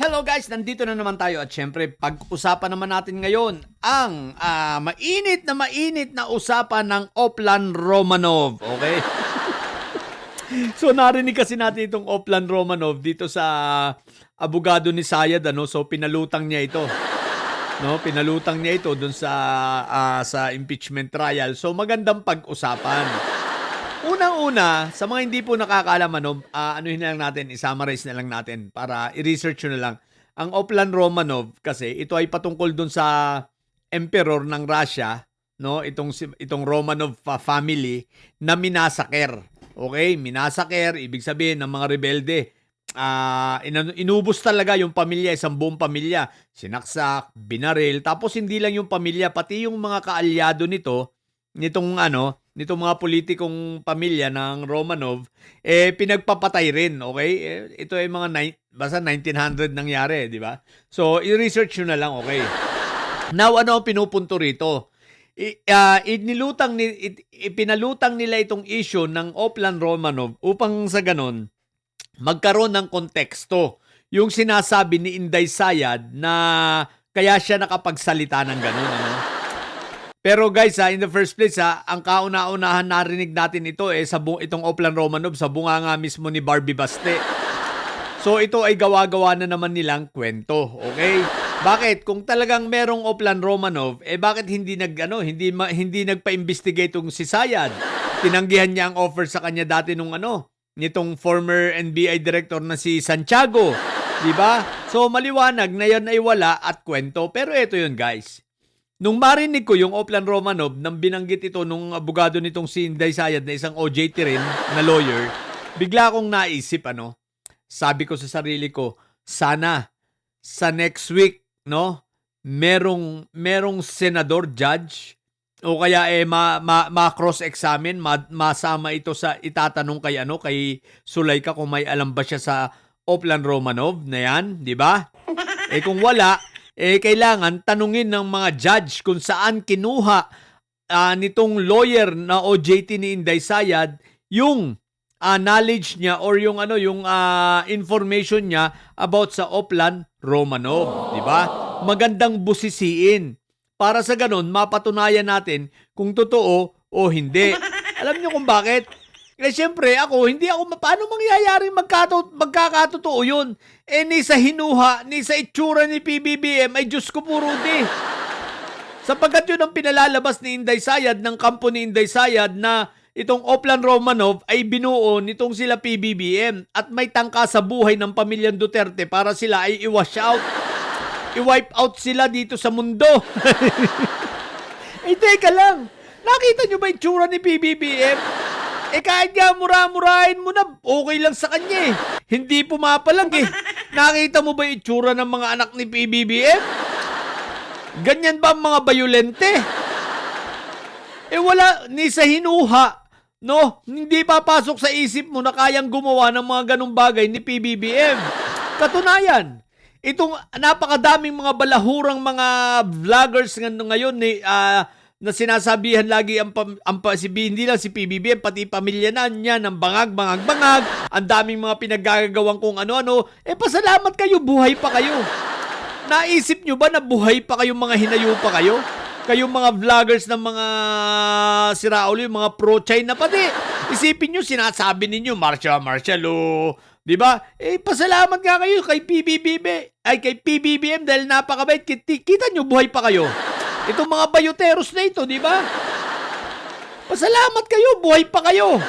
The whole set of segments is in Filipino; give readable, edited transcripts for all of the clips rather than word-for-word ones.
Hello guys, nandito na naman tayo at syempre pag-usapan naman natin ngayon ang mainit na usapan ng Oplan Romanov. Okay? So narinig kasi natin itong Oplan Romanov dito sa abogado ni Sayad, ano? So pinalutang niya ito. No, pinalutang niya ito dun sa impeachment trial. So magandang pag-usapan. Unang-una, sa mga hindi po nakakaalam, anuhin na lang natin, i-summarize na lang natin para i-research nyo na lang. Ang Oplan Romanov kasi, ito ay patungkol dun sa emperor ng Russia, no? Itong Romanov family na minasaker. Okay? Minasaker, ibig sabihin ng mga rebelde. Inubos talaga yung pamilya, isang buong pamilya. Sinaksak, binaril, tapos hindi lang yung pamilya, pati yung mga kaalyado nitong mga politikong pamilya ng Romanov, pinagpapatay rin, okay? Ito ay basta 1900 nangyari, di ba? So, i-research nyo na lang, okay? Now, ano ang pinupunto rito? Ipinalutang nila itong issue ng Oplan Romanov upang sa ganon, magkaroon ng konteksto. Yung sinasabi ni Inday Sayad na kaya siya nakapagsalita ng ganon, ano? Pero guys, in the first place, ang kauna-unahan narinig natin ito itong Oplan Romanov sa bunganga mismo ni Barbie Baste. So ito ay gawa-gawa na naman nilang kwento, okay? Bakit? Kung talagang merong Oplan Romanov, bakit hindi nagpa-investigate tong si Sayad? Tinanggihan niya ang offer sa kanya dati nitong former NBI director na si Santiago, di ba? So maliwanag na yan ay wala at kwento. Pero ito yun, guys. Nung marinig ko yung Oplan Romanov nang binanggit ito nung abogado nitong si Inday Sayad na isang OJT rin na lawyer, bigla akong naisip, sabi ko sa sarili ko, sana sa next week, merong senador, judge, o kaya ma-cross-examine, masama ito sa itatanong kay Sulayka kung may alam ba siya sa Oplan Romanov na yan, di ba? Kung wala, kailangan tanungin ng mga judge kung saan kinuha nitong lawyer na OJT ni Inday Sayad yung knowledge niya or yung information niya about sa Oplan Romanov, di ba? Magandang busisiin para sa ganun mapatunayan natin kung totoo o hindi. Alam niyo kung bakit? Siyempre paano mangyayaring magkakatotoo yun? Ni sa hinuha, ni sa itsura ni PBBM, ay Diyos ko po, Rudy. Sapagkat yun ang pinalalabas ni Inday Sayad, ng kampo ni Inday Sayad, na itong Oplan Romanov ay binuo nitong sila PBBM at may tangka sa buhay ng pamilyang Duterte para sila ay i-wash out. I-wipe out sila dito sa mundo. Teka lang. Nakita nyo ba itsura ni PBBM? Kahit nga mura-murahin mo na, okay lang sa kanya Hindi pumapalag Nakita mo ba yung itsura ng mga anak ni PBBM? Ganyan ba ang mga bayolente? Wala, ni sa hinuha, hindi papasok sa isip mo na kayang gumawa ng mga ganong bagay ni PBBM. Katunayan, itong napakadaming mga balahurang mga vloggers ngayon na sinasabihan lagi hindi lang si PBBM, pati pamilya na niya ng bangag. Ang daming mga pinaggagawang kung ano-ano. Pasalamat kayo, buhay pa kayo. Naisip nyo ba na buhay pa kayo, mga hinayo pa kayo? Kayong mga vloggers ng mga siraulo, yung mga pro-China pati. Isipin nyo, sinasabi ninyo, martial diba? Pasalamat nga kayo kay PBBM dahil napakabait. Kita nyo, buhay pa kayo. Itong mga bayoteros na ito, di ba? Pasalamat kayo, buhay pa kayo.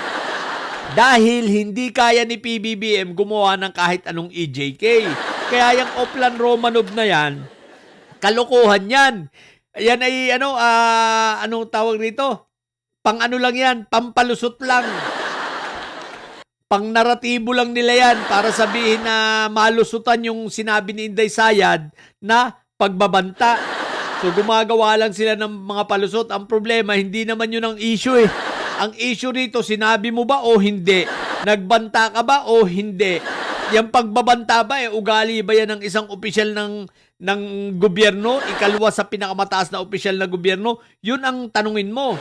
Dahil hindi kaya ni PBBM gumawa ng kahit anong EJK. Kaya yung Oplan Romanov na yan, kalokohan yan. Yan ay, anong tawag rito? Lang yan, pampalusot lang. Pang-naratibo lang nila yan para sabihin na malusutan yung sinabi ni Inday Sayad na pagbabanta. So gumagawa lang sila ng mga palusot. Ang problema, hindi naman yun ang issue Ang issue rito, sinabi mo ba o hindi? Nagbanta ka ba o hindi? Yung pagbabanta ba, ugali ba yan ng isang opisyal ng gobyerno? Ikalwa sa pinakamataas na opisyal na gobyerno? Yun ang tanungin mo.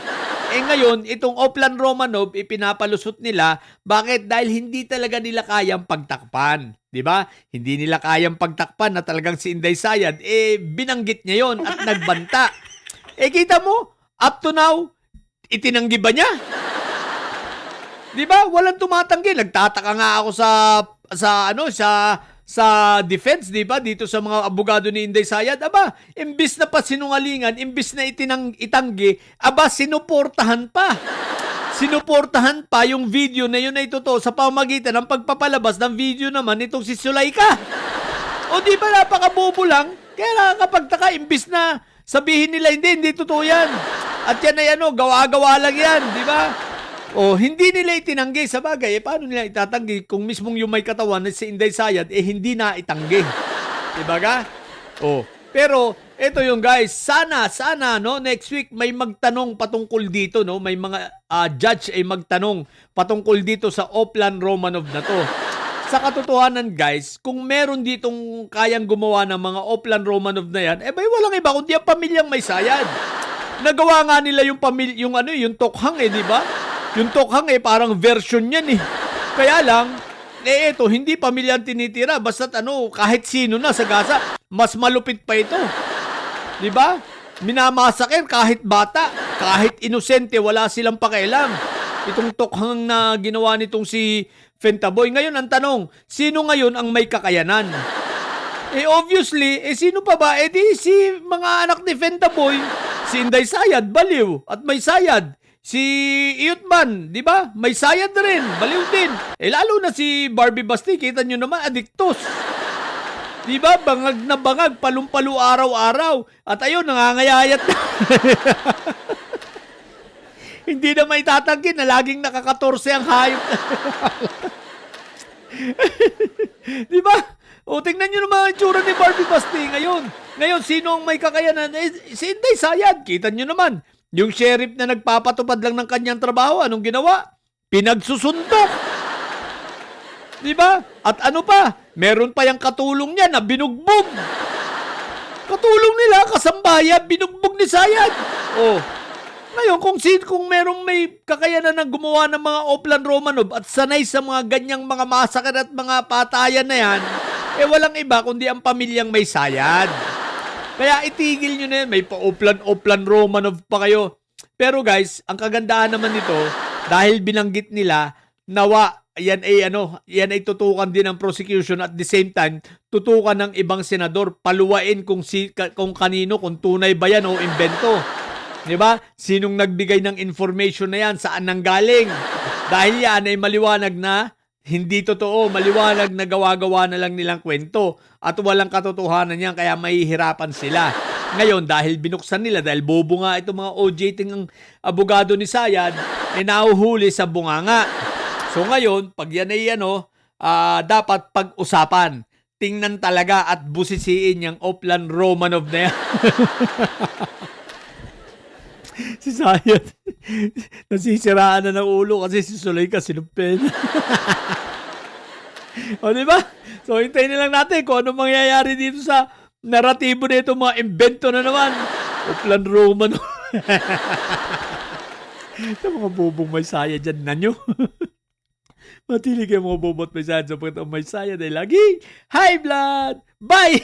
Ngayon, itong Oplan Romanov, ipinapalusot nila. Bakit? Dahil hindi talaga nila kayang pagtakpan. Di ba? Hindi nila kayang pagtakpan na talagang si Inday Sayad. Binanggit niya yon at nagbanta. Kita mo, up to now, itinanggi ba niya? Di ba? Walang tumatanggi. Nagtataka nga ako sa defense, di ba? Dito sa mga abogado ni Inday Sayad, imbis na pa sinungalingan, imbis na itanggi, sinuportahan pa. Sinuportahan pa yung video na yun ay totoo sa pamagitan ng pagpapalabas ng video naman itong si Sulaika. O di ba napakabobo lang? Kaya nakakapagtaka, imbis na sabihin nila, hindi totoo yan. At yan ay gawa-gawa lang yan, di ba? Hindi nila itinanggi sa bagay. Paano nila itatanggi kung mismong yung may katawan na si Inday Sayad, hindi na itanggi. Diba ka? Pero, ito yung guys, sana, next week may magtanong patungkol dito, no? May mga judge ay magtanong patungkol dito sa Oplan Romanov na to. Sa katotohanan guys, kung meron ditong kayang gumawa ng mga Oplan Romanov na yan, walang iba kundi ang pamilyang may Sayad. Nagawa nga nila yung Tokhang di ba? Yung Tokhang parang version yan Kaya lang, ito, hindi pamilyang tinitira. Basta't kahit sino na sa Gaza, mas malupit pa ito. Di ba? Minamasakir kahit bata, kahit inosente, wala silang pakialam. Itong Tokhang na ginawa nitong si Fentaboy. Ngayon, ang tanong, sino ngayon ang may kakayanan? Obviously, sino pa ba? Si mga anak ni Fentaboy, si Inday Sayad, baliw, at may Sayad. Si Iyutman, di ba? May Sayad na rin, baliw din. Lalo na si Barbie Basti, kita nyo naman, adiktos. Di ba? Bangag na bangag, palumpalo araw-araw. At ayun, nangangayayat na. Hindi na may tatanggi na laging nakakatorse ang hayop. Di ba? Tingnan nyo naman ang tsura ni Barbie Basti ngayon. Ngayon, sino ang may kakayanan? Si Inday Sayad, kita nyo naman. Yung sheriff na nagpapatupad lang ng kanyang trabaho, anong ginawa? Pinagsusuntok. Di ba? At meron pa yung katulong niya na binugbog. Katulong nila, kasambaya, binugbog ni Sayad. Ngayon, kung merong may kakayanan ng gumawa ng mga Oplan Romanov at sanay sa mga ganyang mga masakit at mga patayan na yan, walang iba kundi ang pamilyang may Sayad. Kaya itigil nyo na yan. May pa-Oplan Romanov pa kayo. Pero guys, ang kagandahan naman nito, dahil binanggit nila, nawa, yan ay tutukan din ng prosecution at the same time, tutukan ng ibang senador, paluwain kung kanino, kung tunay ba yan o imbento. Diba? Sinong nagbigay ng information na yan, saan nanggaling? Dahil yan ay maliwanag na hindi totoo, maliwanag na gawa-gawa na lang nilang kwento at walang katotohanan yan kaya mahihirapan sila. Ngayon, dahil binuksan nila, dahil bobo nga itong mga OJT ng abogado ni Sayad, nahuhuli sa bunganga. So ngayon, pag yan ay dapat pag-usapan. Tingnan talaga at busisiin yung Oplan Romanov na yan. Si Sayad, nasisiraan na ng ulo kasi si Sulaika sinumpen. Diba? So, hintayin na lang natin kung ano mangyayari dito sa naratibo na itong mga invento na naman. Oplan Romanov. Sa mga bobong may Sayad dyan na nyo. Matili kayo mga bobot may Sayad sapagkat ang may Sayad ay lagi high blood. Bye!